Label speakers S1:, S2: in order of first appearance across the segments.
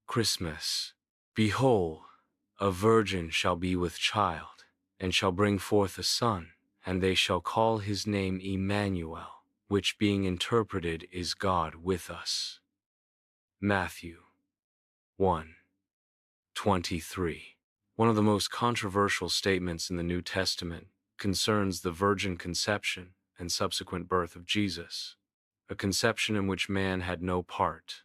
S1: Christmas. Behold, a virgin shall be with child, and shall bring forth a son, and they shall call his name Emmanuel, which being interpreted is God with us. Matthew 1:23. One of the most controversial statements in the New Testament concerns the virgin conception and subsequent birth of Jesus, a conception in which man had no part.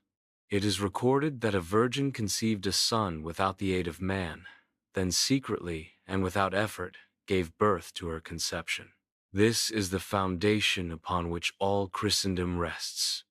S1: It is recorded that a virgin conceived a son without the aid of man, then secretly and without effort gave birth to her conception. This is the foundation upon which all Christendom rests.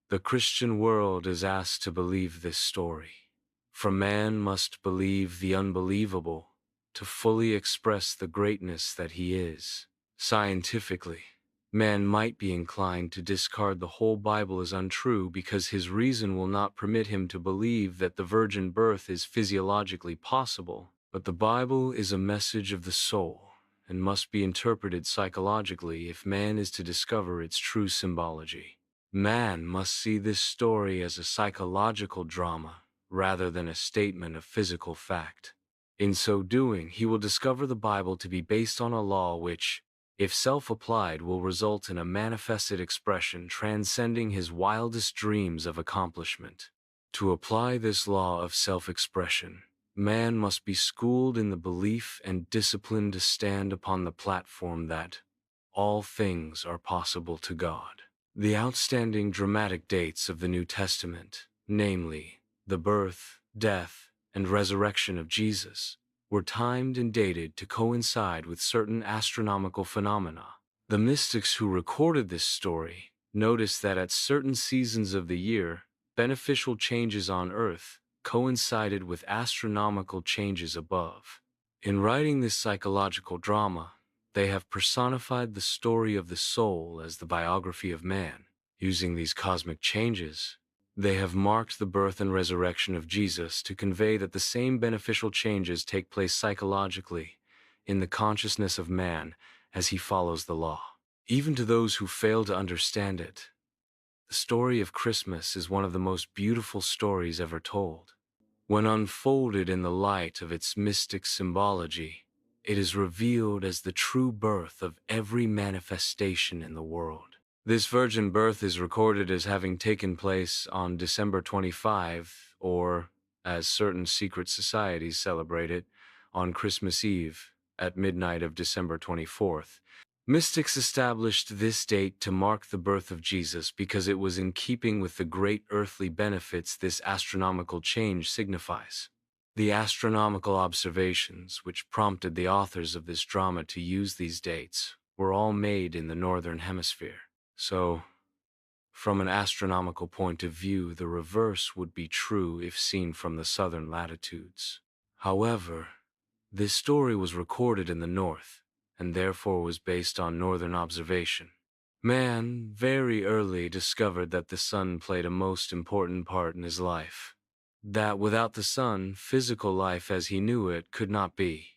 S1: The Christian world is asked to believe this story, for man must believe the unbelievable to fully express the greatness that he is. Scientifically, man might be inclined to discard the whole Bible as untrue because his reason will not permit him to believe that the virgin birth is physiologically possible. But the Bible is a message of the soul and must be interpreted psychologically if man is to discover its true symbology. Man must see this story as a psychological drama rather than a statement of physical fact. In so doing, he will discover the Bible to be based on a law which, if self-applied, will result in a manifested expression transcending his wildest dreams of accomplishment. To apply this law of self-expression, man must be schooled in the belief and disciplined to stand upon the platform that all things are possible to God. The outstanding dramatic dates of the New Testament, namely, the birth, death, and resurrection of Jesus, were timed and dated to coincide with certain astronomical phenomena. The mystics who recorded this story noticed that at certain seasons of the year, beneficial changes on Earth coincided with astronomical changes above. In writing this psychological drama, they have personified the story of the soul as the biography of man. Using these cosmic changes, they have marked the birth and resurrection of Jesus to convey that the same beneficial changes take place psychologically in the consciousness of man as he follows the law. Even to those who fail to understand it, the story of Christmas is one of the most beautiful stories ever told. When unfolded in the light of its mystic symbology, it is revealed as the true birth of every manifestation in the world. This virgin birth is recorded as having taken place on December 25, or, as certain secret societies celebrate it, on Christmas Eve, at midnight of December 24th. Mystics established this date to mark the birth of Jesus because it was in keeping with the great earthly benefits this astronomical change signifies. The astronomical observations which prompted the authors of this drama to use these dates were all made in the northern hemisphere. So, from an astronomical point of view, the reverse would be true if seen from the southern latitudes. However, this story was recorded in the north, and therefore was based on northern observation. Man very early discovered that the sun played a most important part in his life. That without the sun, physical life as he knew it could not be.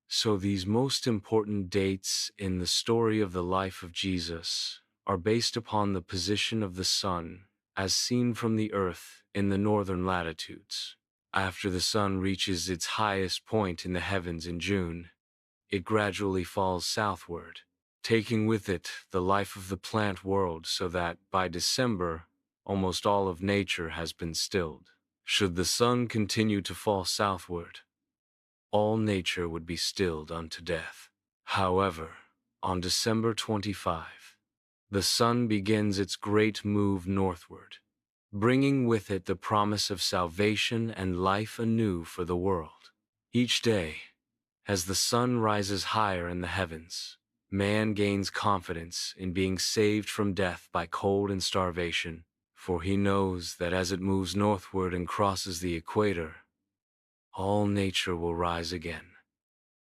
S1: So these most important dates in the story of the life of Jesus are based upon the position of the sun as seen from the earth in the northern latitudes. After the sun reaches its highest point in the heavens in June, it gradually falls southward, taking with it the life of the plant world so that, by December, almost all of nature has been stilled. Should the sun continue to fall southward, all nature would be stilled unto death. However, on December 25, the sun begins its great move northward, bringing with it the promise of salvation and life anew for the world. Each day, as the sun rises higher in the heavens, man gains confidence in being saved from death by cold and starvation, for he knows that as it moves northward and crosses the equator, all nature will rise again,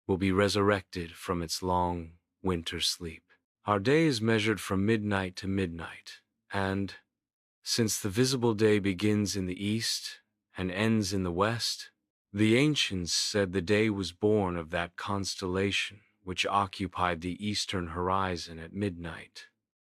S1: will be resurrected from its long winter sleep. Our day is measured from midnight to midnight, and, since the visible day begins in the east and ends in the west, the ancients said the day was born of that constellation which occupied the eastern horizon at midnight.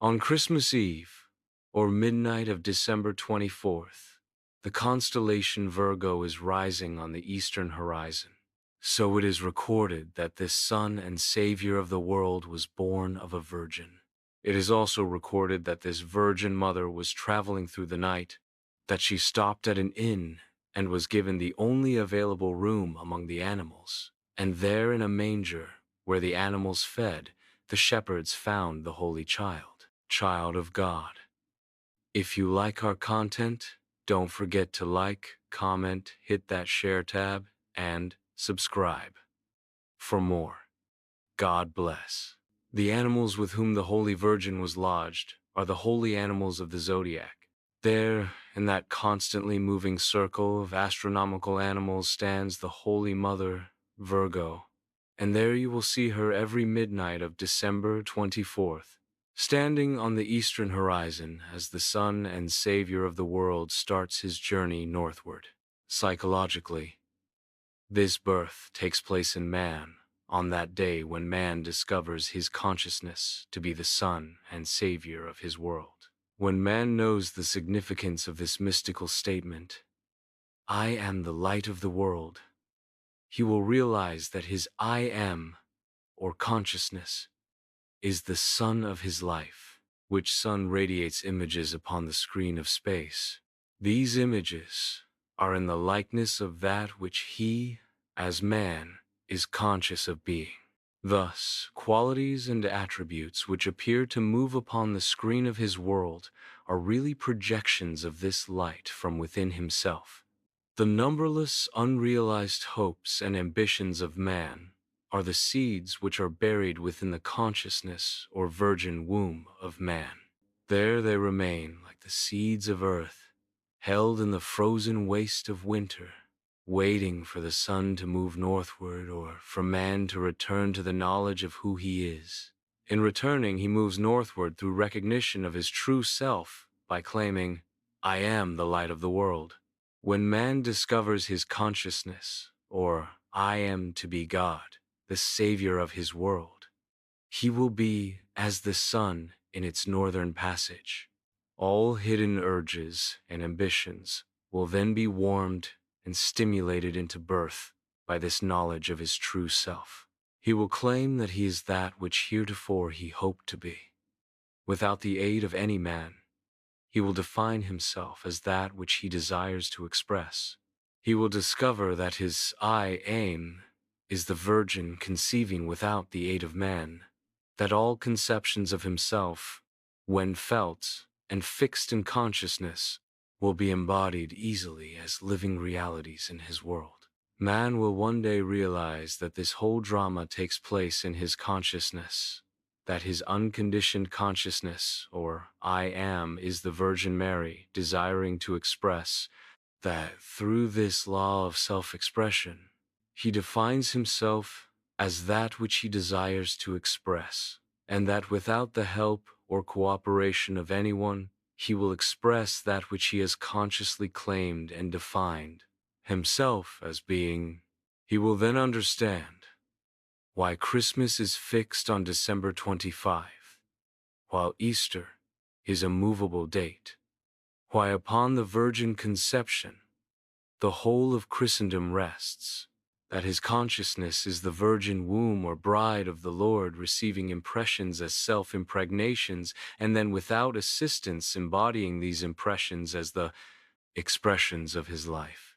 S1: On Christmas Eve, or midnight of December 24th, The constellation Virgo is rising on the eastern horizon. So it is recorded that this Son and Savior of the world was born of a virgin. It is also recorded that this Virgin Mother was traveling through the night, that she stopped at an inn and was given the only available room among the animals. And there in a manger, where the animals fed, the shepherds found the Holy Child, Child of God. If you like our content, don't forget to like, comment, hit that share tab, and subscribe for more. God bless. The animals with whom the Holy Virgin was lodged are the holy animals of the zodiac. There, in that constantly moving circle of astronomical animals, stands the Holy Mother, Virgo, and there you will see her every midnight of December 24th, standing on the eastern horizon as the Son and Savior of the world starts his journey northward. Psychologically, this birth takes place in man on that day when man discovers his consciousness to be the Son and Savior of his world. When man knows the significance of this mystical statement, I am the light of the world, he will realize that his I am, or consciousness, is the sun of his life, which sun radiates images upon the screen of space. These images are in the likeness of that which he, as man, is conscious of being. Thus, qualities and attributes which appear to move upon the screen of his world are really projections of this light from within himself. The numberless unrealized hopes and ambitions of man are the seeds which are buried within the consciousness or virgin womb of man. There they remain like the seeds of earth, held in the frozen waste of winter, waiting for the sun to move northward or for man to return to the knowledge of who he is. In returning, he moves northward through recognition of his true self by claiming, I am the light of the world. When man discovers his consciousness, or I am to be God, the Savior of his world, he will be as the sun in its northern passage. All hidden urges and ambitions will then be warmed and stimulated into birth by this knowledge of his true self. He will claim that he is that which heretofore he hoped to be. Without the aid of any man, he will define himself as that which he desires to express. He will discover that his I am is the Virgin conceiving without the aid of man, that all conceptions of himself, when felt and fixed in consciousness, will be embodied easily as living realities in his world. Man will one day realize that this whole drama takes place in his consciousness, that his unconditioned consciousness, or I am, is the Virgin Mary, desiring to express that through this law of self-expression, he defines himself as that which he desires to express, and that without the help or cooperation of anyone, he will express that which he has consciously claimed and defined himself as being. He will then understand why Christmas is fixed on December 25, while Easter is a movable date, why upon the virgin conception the whole of Christendom rests, that his consciousness is the virgin womb or bride of the Lord, receiving impressions as self-impregnations, and then without assistance embodying these impressions as the expressions of his life.